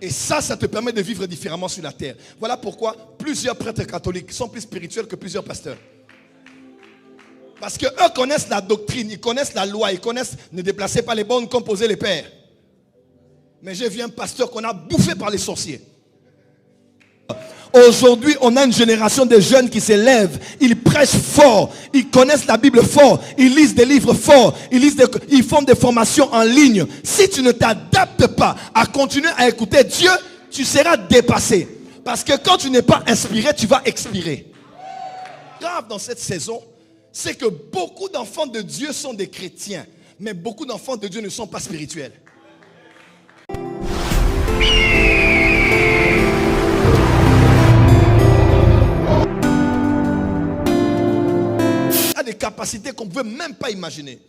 Et ça te permet de vivre différemment sur la terre. Voilà pourquoi plusieurs prêtres catholiques sont plus spirituels que plusieurs pasteurs. Parce qu'eux connaissent la doctrine, ils connaissent la loi, ils connaissent ne déplacez pas les bornes, composez les pères. Mais j'ai vu un pasteur qu'on a bouffé par les sorciers. Aujourd'hui, on a une génération de jeunes qui s'élèvent. Ils prêchent fort. Ils connaissent la Bible fort. Ils lisent des livres forts. Ils font des formations en ligne. Si tu ne t'adaptes pas à continuer à écouter Dieu, tu seras dépassé. Parce que quand tu n'es pas inspiré, tu vas expirer. Grave dans cette saison, c'est que beaucoup d'enfants de Dieu sont des chrétiens. Mais beaucoup d'enfants de Dieu ne sont pas spirituels. Des capacités qu'on ne peut même pas imaginer.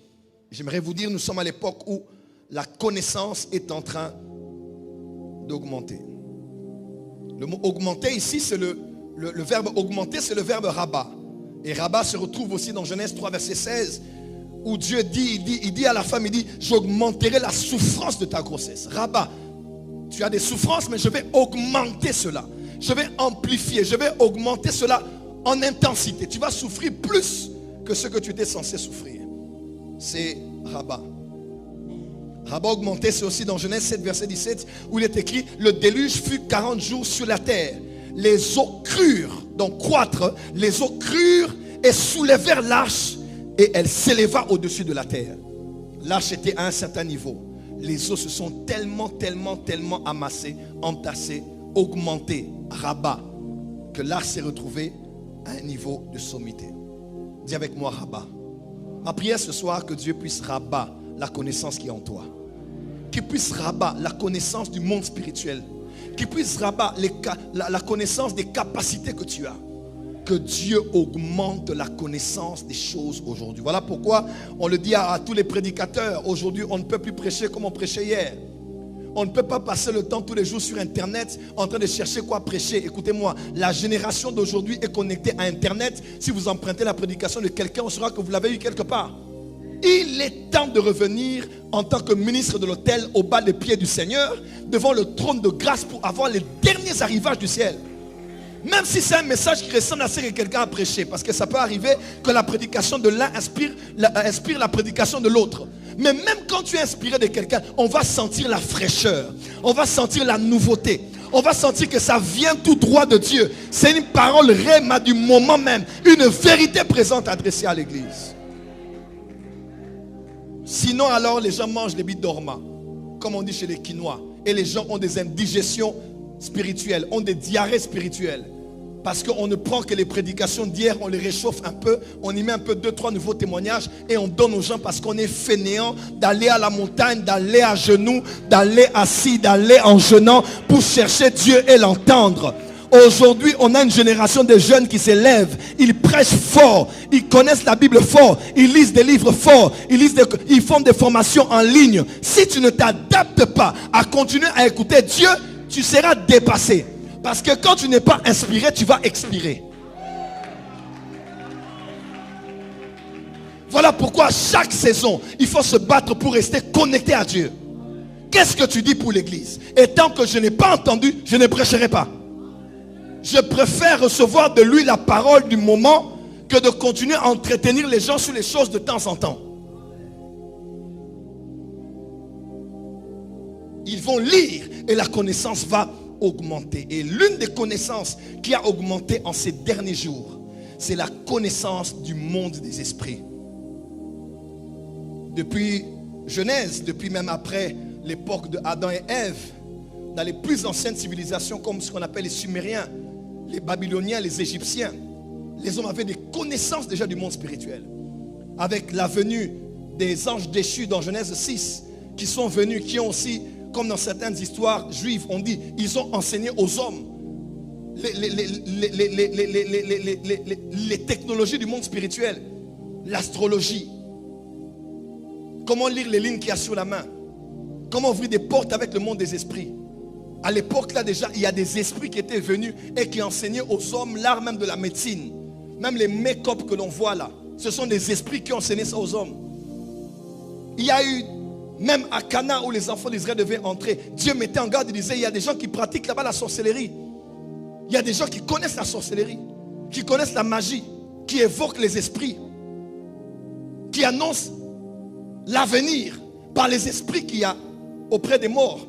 J'aimerais vous dire, nous sommes à l'époque où la connaissance est en train d'augmenter. Le mot augmenter ici, c'est le verbe augmenter, c'est le verbe rabat. Et rabat se retrouve aussi dans Genèse 3, verset 16, où Dieu il dit à la femme, il dit, j'augmenterai la souffrance de ta grossesse. Rabat, tu as des souffrances, mais je vais augmenter cela. Je vais amplifier, je vais augmenter cela en intensité. Tu vas souffrir plus que ce que tu étais censé souffrir. C'est rabat. Rabat augmenté, c'est aussi dans Genèse 7, verset 17, où il est écrit, le déluge fut 40 jours sur la terre. Les eaux crurent, donc croître, les eaux crurent et soulevèrent l'arche et elle s'éleva au-dessus de la terre. L'arche était à un certain niveau. Les eaux se sont tellement amassées, entassées, augmentées, rabat, que l'arche s'est retrouvée à un niveau de sommité. Dis avec moi, rabat. Ma prière ce soir, que Dieu puisse rabat la connaissance qui est en toi. Qu'il puisse rabat la connaissance du monde spirituel. Qu'il puisse rabat la connaissance des capacités que tu as. Que Dieu augmente la connaissance des choses aujourd'hui. Voilà pourquoi on le dit à tous les prédicateurs. Aujourd'hui, on ne peut plus prêcher comme on prêchait hier. On ne peut pas passer le temps tous les jours sur Internet en train de chercher quoi prêcher. Écoutez-moi, la génération d'aujourd'hui est connectée à Internet. Si vous empruntez la prédication de quelqu'un, on saura que vous l'avez eu quelque part. Il est temps de revenir en tant que ministre de l'autel au bas des pieds du Seigneur, devant le trône de grâce pour avoir les derniers arrivages du ciel. Même si c'est un message qui ressemble à ce que quelqu'un a prêché. Parce que ça peut arriver que la prédication de l'un inspire la prédication de l'autre. Mais même quand tu es inspiré de quelqu'un, on va sentir la fraîcheur. On va sentir la nouveauté. On va sentir que ça vient tout droit de Dieu. C'est une parole réma du moment même. Une vérité présente adressée à l'église. Sinon alors les gens mangent des bidorma, comme on dit chez les Quinois. Et les gens ont des indigestions spirituelles, ont des diarrhées spirituelles. Parce qu'on ne prend que les prédications d'hier, on les réchauffe un peu, on y met un peu 2-3 nouveaux témoignages et on donne aux gens parce qu'on est fainéant d'aller à la montagne, d'aller à genoux, d'aller assis, d'aller en jeûnant pour chercher Dieu et l'entendre. Aujourd'hui, on a une génération de jeunes qui s'élèvent. Ils prêchent fort. Ils connaissent la Bible fort. Ils lisent des livres forts. Ils font des formations en ligne. Si tu ne t'adaptes pas à continuer à écouter Dieu, tu seras dépassé. Parce que quand tu n'es pas inspiré, tu vas expirer. Voilà pourquoi chaque saison, il faut se battre pour rester connecté à Dieu. Qu'est-ce que tu dis pour l'église? Et tant que je n'ai pas entendu, je ne prêcherai pas. Je préfère recevoir de lui la parole du moment que de continuer à entretenir les gens sur les choses de temps en temps. Ils vont lire et la connaissance va augmenter. Et l'une des connaissances qui a augmenté en ces derniers jours, c'est la connaissance du monde des esprits. Depuis Genèse, depuis même après l'époque de Adam et Ève, dans les plus anciennes civilisations comme ce qu'on appelle les Sumériens, les Babyloniens, les Égyptiens, les hommes avaient des connaissances déjà du monde spirituel. Avec la venue des anges déchus dans Genèse 6, qui sont venus, qui ont aussi, comme dans certaines histoires juives, on dit, ils ont enseigné aux hommes les technologies du monde spirituel, l'astrologie, comment lire les lignes qu'il y a sur la main, comment ouvrir des portes avec le monde des esprits. À l'époque là déjà, il y a des esprits qui étaient venus et qui enseignaient aux hommes l'art même de la médecine. Même les make-up que l'on voit là, ce sont des esprits qui ont enseigné ça aux hommes. Il y a eu Même à Cana où les enfants d'Israël devaient entrer, Dieu mettait en garde, il disait, il y a des gens qui pratiquent là-bas la sorcellerie. Il y a des gens qui connaissent la sorcellerie, qui connaissent la magie, qui évoquent les esprits, qui annoncent l'avenir par les esprits qu'il y a auprès des morts.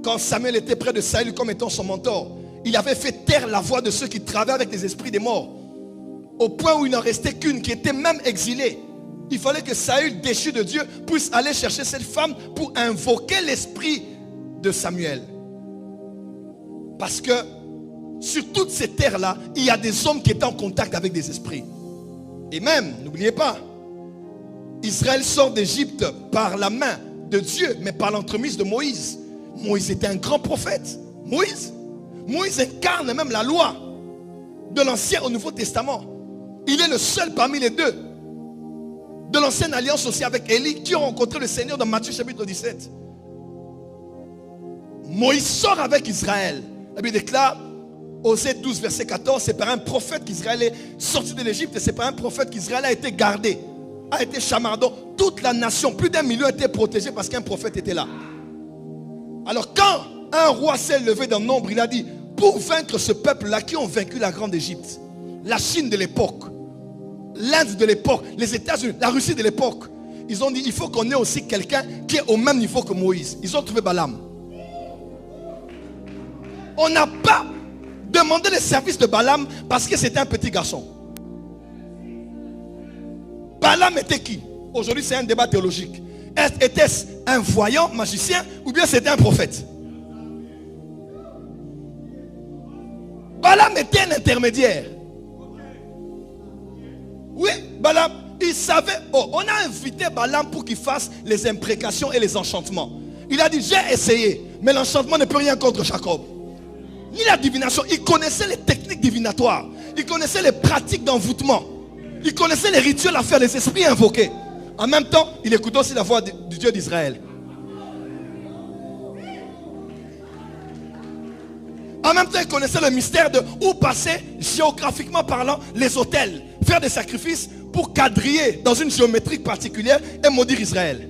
Quand Samuel était près de Saül comme étant son mentor, il avait fait taire la voix de ceux qui travaillaient avec les esprits des morts, au point où il n'en restait qu'une qui était même exilée. Il fallait que Saül, déchu de Dieu, puisse aller chercher cette femme pour invoquer l'esprit de Samuel. Parce que sur toutes ces terres-là, il y a des hommes qui étaient en contact avec des esprits. Et même, n'oubliez pas, Israël sort d'Égypte par la main de Dieu, mais par l'entremise de Moïse. Moïse était un grand prophète. Moïse incarne même la loi de l'Ancien au Nouveau Testament. Il est le seul parmi les deux de l'ancienne alliance aussi avec Élie qui ont rencontré le Seigneur dans Matthieu chapitre 17. Moïse sort avec Israël. La Bible déclare, Osée 12 verset 14, c'est par un prophète qu'Israël est sorti de l'Égypte et c'est par un prophète qu'Israël a été gardé, a été chamardon. Toute la nation, plus d'1 million, était protégée parce qu'un prophète était là. Alors quand un roi s'est levé dans le nombre, il a dit, pour vaincre ce peuple-là qui ont vaincu la grande Égypte, la Chine de l'époque, l'Inde de l'époque, les États-Unis, la Russie de l'époque, ils ont dit, il faut qu'on ait aussi quelqu'un qui est au même niveau que Moïse. Ils ont trouvé Balaam. On n'a pas demandé les services de Balaam parce que c'était un petit garçon. Balaam était qui? Aujourd'hui, c'est un débat théologique. Était-ce un voyant, magicien, ou bien c'était un prophète? Balaam était un intermédiaire. Oui, Balaam, il savait. Oh, on a invité Balaam pour qu'il fasse les imprécations et les enchantements. Il a dit, j'ai essayé, mais l'enchantement ne peut rien contre Jacob. Ni la divination, il connaissait les techniques divinatoires. Il connaissait les pratiques d'envoûtement. Il connaissait les rituels à faire, les esprits invoqués. En même temps, il écoutait aussi la voix du Dieu d'Israël. En même temps, il connaissait le mystère de où passer, géographiquement parlant, les autels. Faire des sacrifices pour quadriller dans une géométrie particulière et maudire Israël.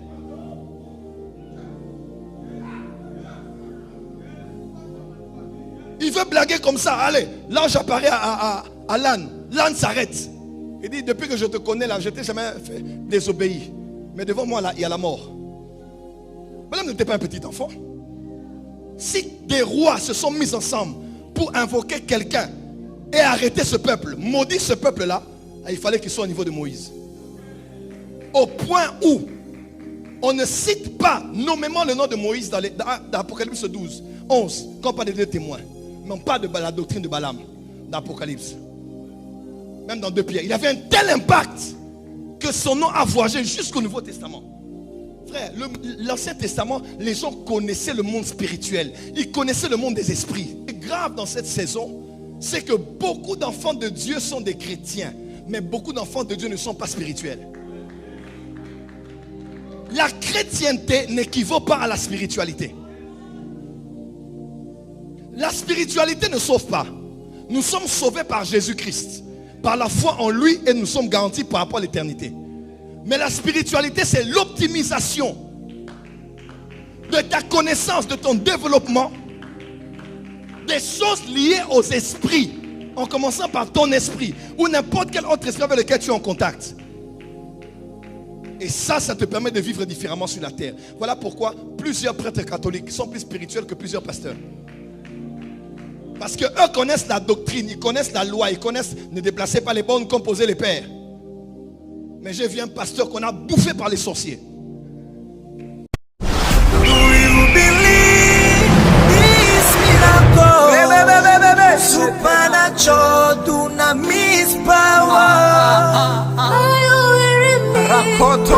Il veut blaguer comme ça. Allez, l'ange apparaît à l'âne. L'âne s'arrête. Il dit, depuis que je te connais là, je t'ai jamais fait désobéir. Mais devant moi là, il y a la mort. Madame n'était pas un petit enfant. Si des rois se sont mis ensemble pour invoquer quelqu'un et arrêter ce peuple, maudire ce peuple là, il fallait qu'il soit au niveau de Moïse. Au point où on ne cite pas nommément le nom de Moïse dans l'Apocalypse 12, 11, quand on parle des deux témoins. Mais on parle de la doctrine de Balaam dans l'Apocalypse. Même dans 2 Pierre. Il avait un tel impact que son nom a voyagé jusqu'au Nouveau Testament. Frère, l'Ancien Testament, les gens connaissaient le monde spirituel. Ils connaissaient le monde des esprits. Ce qui est grave dans cette saison, c'est que beaucoup d'enfants de Dieu sont des chrétiens. Mais beaucoup d'enfants de Dieu ne sont pas spirituels. La chrétienté n'équivaut pas à la spiritualité. La spiritualité ne sauve pas. Nous sommes sauvés par Jésus-Christ, par la foi en lui, et nous sommes garantis par rapport à l'éternité. Mais la spiritualité, c'est l'optimisation de ta connaissance, de ton développement, des choses liées aux esprits, en commençant par ton esprit ou n'importe quel autre esprit avec lequel tu es en contact. Et ça te permet de vivre différemment sur la terre. Voilà pourquoi plusieurs prêtres catholiques sont plus spirituels que plusieurs pasteurs. Parce qu'eux connaissent la doctrine, ils connaissent la loi, ils connaissent ne déplacez pas les bornes, composez les pères. Mais j'ai vu un pasteur qu'on a bouffé par les sorciers. Supernatural dunamis power. Rakoto.